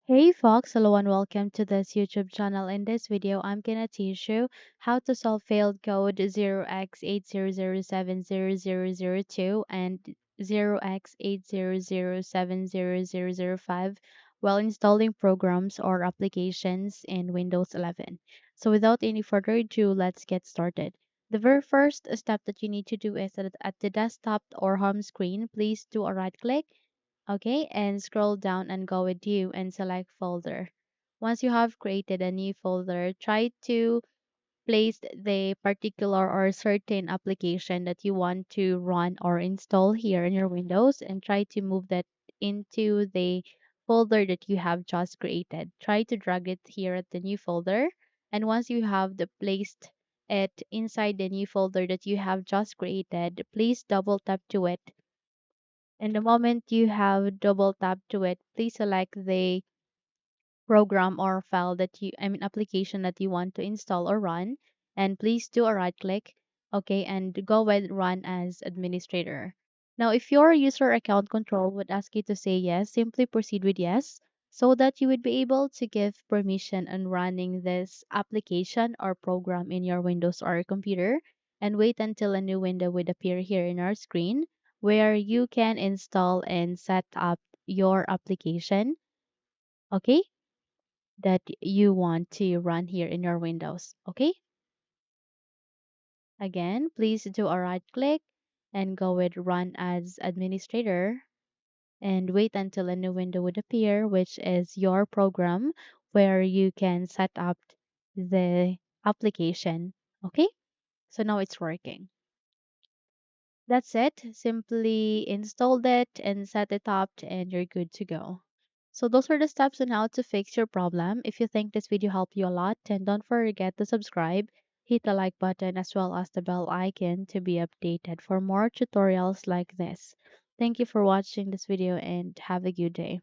Hey Fox, hello and welcome to this YouTube channel. In this video, I'm gonna teach you how to solve failed code 0x80070002 and 0x80070005 while installing programs or applications in Windows 11. So without any further ado, let's get started. The very first step that you need to do is that at the desktop or home screen, please do a right click. Okay, and scroll down and go with you and select folder. Once you have created a new folder, try to place the particular or certain application that you want to run or install here in your Windows and try to move that into the folder that you have just created. Try to drag it here at the new folder. And once you have placed it inside the new folder that you have just created, please double tap to it, and the moment you have double tap to it, please select the program or file that application that you want to install or run. And please do a right click, okay, and go with run as administrator. Now, if your user account control would ask you to say yes, simply proceed with yes so that you would be able to give permission on running this application or program in your Windows or computer, and wait until a new window would appear here in our screen where you can install and set up your application, okay, that you want to run here in your Windows. Okay, again, please do a right click and go with run as administrator and wait until a new window would appear, which is your program where you can set up the application. Okay, so now it's working. That's it. Simply install it and set it up, and you're good to go. So those are the steps on how to fix your problem. If you think this video helped you a lot, then don't forget to subscribe, hit the like button as well as the bell icon to be updated for more tutorials like this. Thank you for watching this video and have a good day.